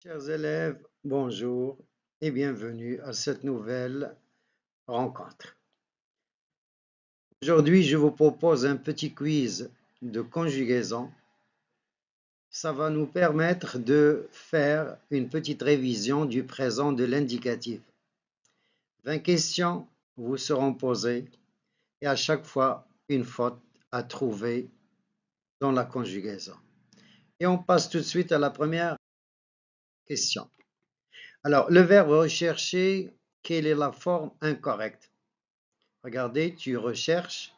Chers élèves, bonjour et bienvenue à cette nouvelle rencontre. Aujourd'hui, je vous propose un petit quiz de conjugaison. Ça va nous permettre de faire une petite révision du présent de l'indicatif. 20 questions vous seront posées et à chaque fois une faute à trouver dans la conjugaison. Et on passe tout de suite à la première question. Alors, le verbe rechercher, quelle est la forme incorrecte? Regardez, tu recherches,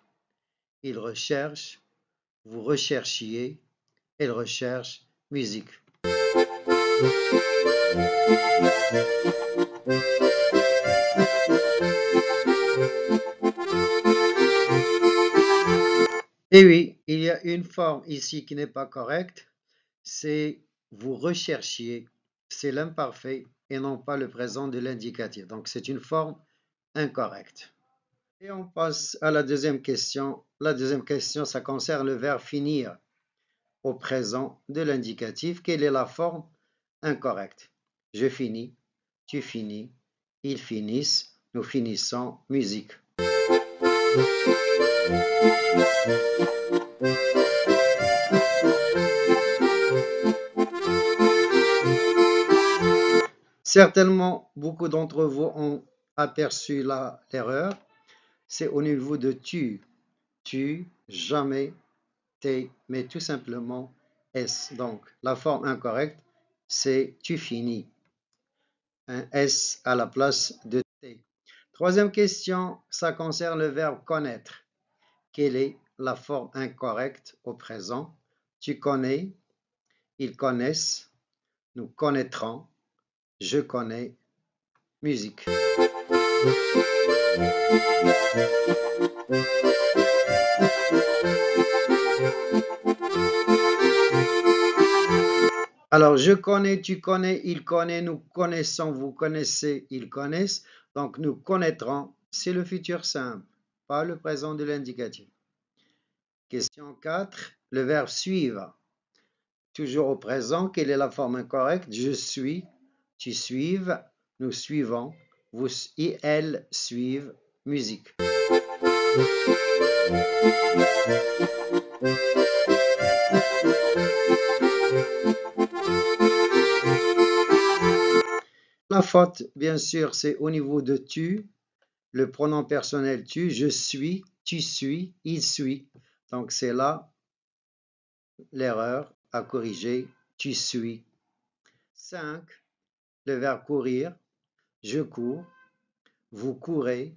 il recherche, vous recherchiez, elle recherche, musique. Et oui, il y a une forme ici qui n'est pas correcte, c'est vous recherchiez, c'est l'imparfait et non pas le présent de l'indicatif. Donc c'est une forme incorrecte. Et on passe à la deuxième question. La deuxième question, ça concerne le verbe finir au présent de l'indicatif. Quelle est la forme incorrecte? Je finis, tu finis, ils finissent, nous finissons, musique. Certainement, beaucoup d'entre vous ont aperçu l'erreur. C'est au niveau de tu, jamais, t'es, mais tout simplement S. Donc, la forme incorrecte, c'est tu finis. Un S à la place de T. Troisième question, ça concerne le verbe connaître. Quelle est la forme incorrecte au présent? Tu connais, ils connaissent, nous connaîtrons, je connais, musique. Alors, je connais, tu connais, il connaît, nous connaissons, vous connaissez, ils connaissent. Donc, nous connaîtrons, c'est le futur simple, pas le présent de l'indicatif. Question 4, le verbe suivre. Toujours au présent, quelle est la forme incorrecte? Je suis, tu suives, nous suivons, vous et elles suivent, musique. La faute, bien sûr, c'est au niveau de tu, le pronom personnel tu, je suis, tu suis, il suit. Donc c'est là l'erreur à corriger, tu suis. 5, le verbe courir, je cours, vous courez,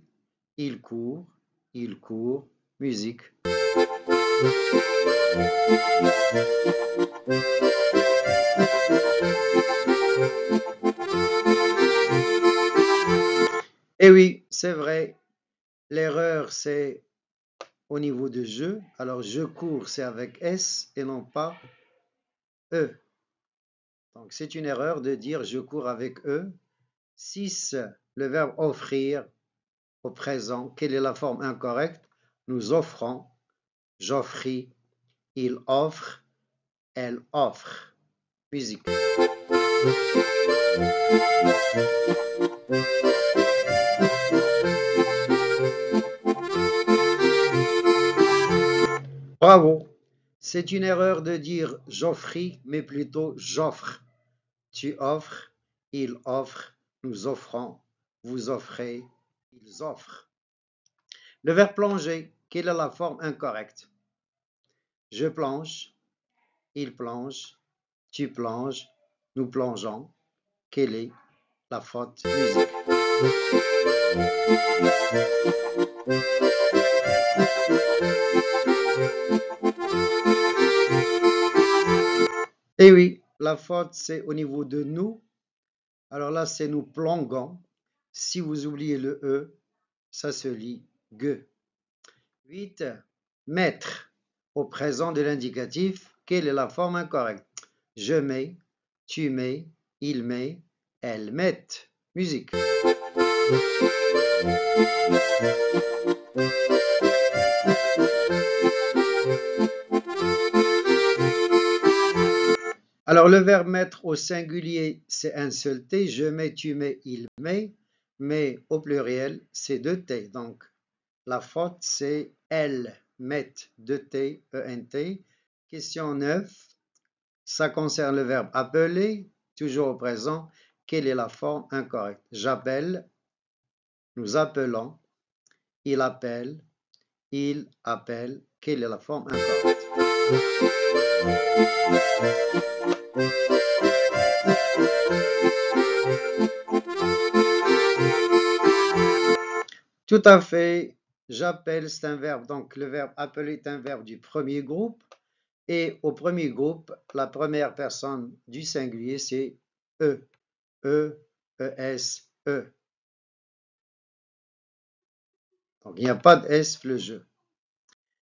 il court, musique. Et oui, c'est vrai, l'erreur c'est au niveau de je. Alors je cours c'est avec S et non pas E. Donc c'est une erreur de dire je cours avec E. 6, le verbe offrir au présent. Quelle est la forme incorrecte? Nous offrons, j'offris, il offre, elle offre. Musique. Bravo. C'est une erreur de dire j'offris, mais plutôt j'offre. Tu offres, il offre, nous offrons, vous offrez, ils offrent. Le verbe plonger, quelle est la forme incorrecte? Je plonge, il plonge, tu plonges, nous plongeons. Quelle est la faute? Musique. Et oui, la faute c'est au niveau de nous. Alors là, c'est nous plongeons. Si vous oubliez le E, ça se lit gue. 8. Mettre au présent de l'indicatif. Quelle est la forme incorrecte? Je mets, tu mets, il met, elles mettent. Musique. Alors, le verbe mettre au singulier, c'est un seul T. Je mets, tu mets, il met. Mais au pluriel, c'est deux T. Donc, la faute, c'est elle, met, deux T, E-N-T. Question 9. Ça concerne le verbe appeler, toujours au présent. Quelle est la forme incorrecte? J'appelle, nous appelons, il appelle, il appelle. Quelle est la forme incorrecte? Tout à fait. J'appelle, c'est un verbe. Donc, le verbe appeler est un verbe du premier groupe. Et au premier groupe, la première personne du singulier, c'est E. E, E-S, E. Donc, il n'y a pas de S, le jeu.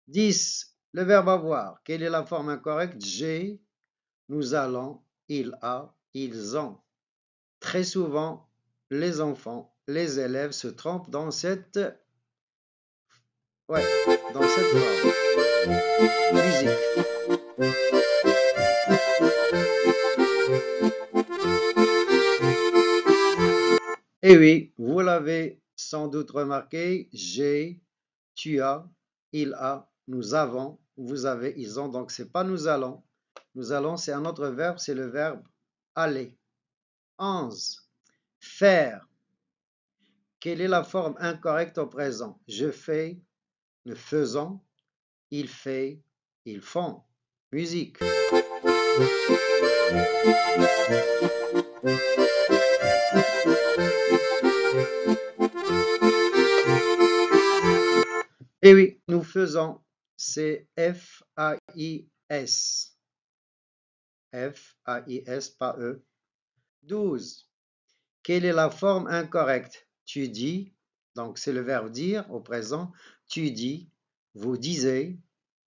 10. Le verbe avoir. Quelle est la forme incorrecte? J'ai, nous allons, il a, ils ont. Très souvent, les enfants, les élèves se trompent dans cette forme. Musique. Et oui, vous l'avez sans doute remarqué, j'ai, tu as, il a, nous avons, vous avez, ils ont. Donc, c'est pas nous allons. Nous allons, c'est un autre verbe, c'est le verbe aller. 11. Faire. Quelle est la forme incorrecte au présent? Je fais, nous faisons, il fait, ils font. Musique. Et oui, nous faisons, c'est F-A-I-S. F-A-I-S, pas E. 12. Quelle est la forme incorrecte? Tu dis, donc c'est le verbe dire au présent. Tu dis, vous disiez,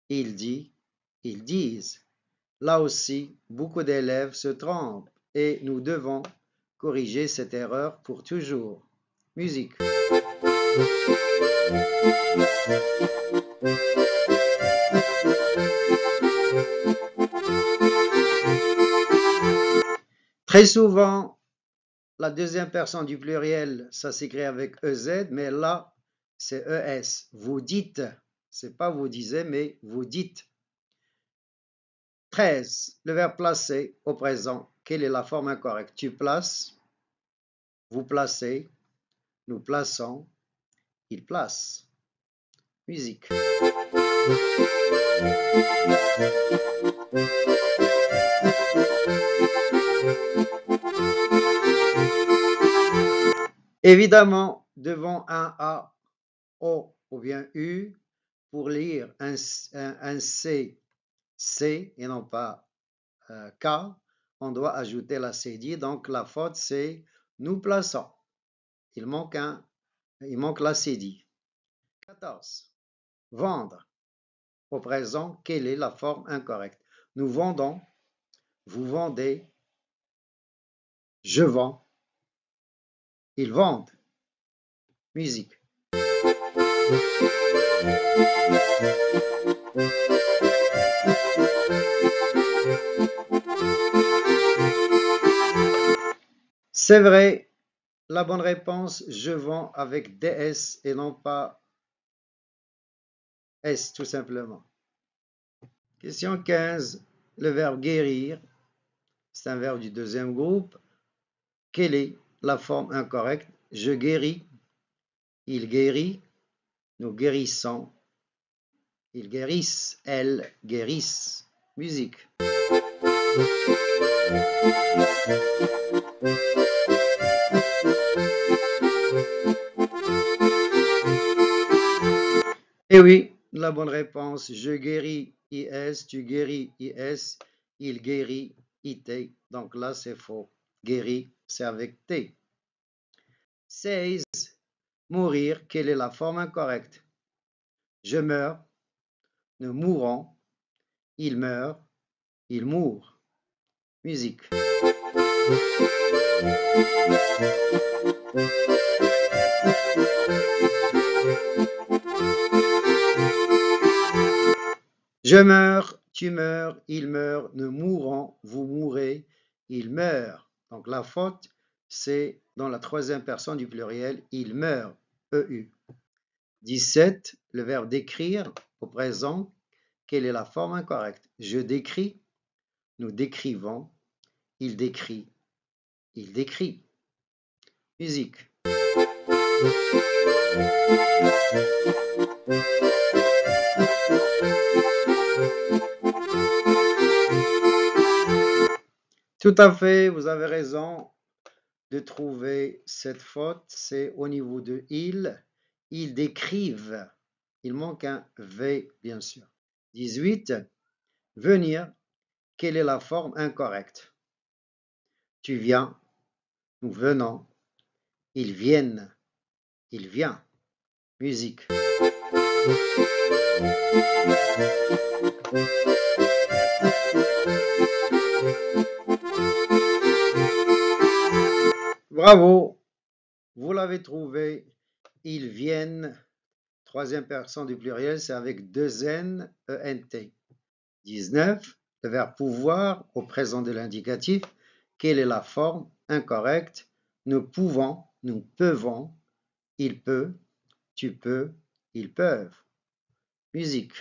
il dit, ils disent. Là aussi, beaucoup d'élèves se trompent et nous devons corriger cette erreur pour toujours. Musique. Très souvent, la deuxième personne du pluriel, ça s'écrit avec EZ, mais là, c'est ES. Vous dites, c'est pas vous disiez, mais vous dites. 13. Le verbe placer au présent. Quelle est la forme incorrecte? Tu places, vous placez, nous plaçons, il place. Musique. Évidemment, devant un A, O ou bien U, pour lire un C, C et non pas K, on doit ajouter la cédille. Donc la faute, c'est nous plaçons. Il manque la cédille. 14. Vendre. Au présent, quelle est la forme incorrecte? Nous vendons, vous vendez, je vends, ils vendent. Musique. C'est vrai, la bonne réponse, je vends avec DS et non pas S, tout simplement. Question 15. Le verbe guérir, c'est un verbe du deuxième groupe. Quelle est la forme incorrecte? Je guéris, il guérit, nous guérissons, ils guérissent, elles guérissent. Musique. Et oui, la bonne réponse, je guéris, IS, tu guéris, IS, il guérit, IT. Donc là, c'est faux. Guérit, c'est avec T. 16. Mourir, quelle est la forme incorrecte? Je meurs, nous mourons, il meurt, il mourent. Musique. Je meurs, tu meurs, il meurt, nous mourons, vous mourrez, il meurt. Donc la faute, c'est dans la troisième personne du pluriel, il meurt, EU. 17, le verbe d'écrire au présent, quelle est la forme incorrecte? Je décris, nous décrivons, il décrit, il décrit. Musique. Tout à fait, vous avez raison de trouver cette faute, c'est au niveau de il. Ils décrivent. Il manque un V, bien sûr. 18. Venir. Quelle est la forme incorrecte? Tu viens. Nous venons. Ils viennent. Il vient. Musique. Bravo. Vous l'avez trouvé. Ils viennent. Troisième personne du pluriel, c'est avec deux N, E-N-T. 19. Le verbe pouvoir au présent de l'indicatif. Quelle est la forme incorrecte? Nous pouvons, nous peuvons, il peut, tu peux, ils peuvent. Musique.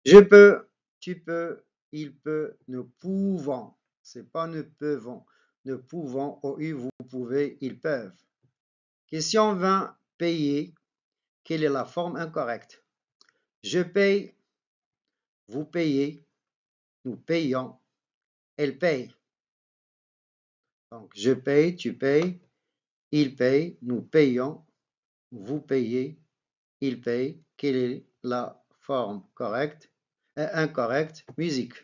Je peux, tu peux, il peut, nous pouvons. C'est pas nous peuvons. Nous pouvons, OU, vous pouvez, ils peuvent. Question 20. Payer. Quelle est la forme incorrecte? Je paye, vous payez, nous payons, elle paye. Donc, je paye, tu payes, il paye, nous payons, vous payez, il paye. Quelle est la forme correcte? Incorrecte? Musique.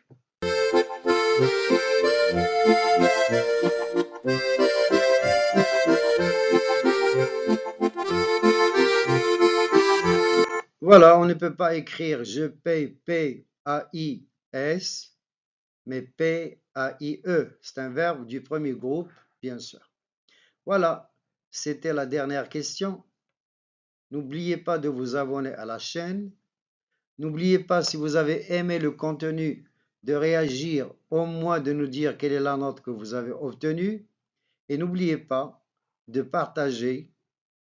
Voilà, on ne peut pas écrire je paye P-A-I-S, mais P-A-I-E. C'est un verbe du premier groupe, bien sûr. Voilà, c'était la dernière question. N'oubliez pas de vous abonner à la chaîne. N'oubliez pas, si vous avez aimé le contenu, de réagir, au moins de nous dire quelle est la note que vous avez obtenue. Et n'oubliez pas de partager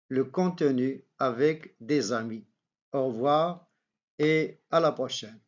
le contenu avec des amis. Au revoir et à la prochaine.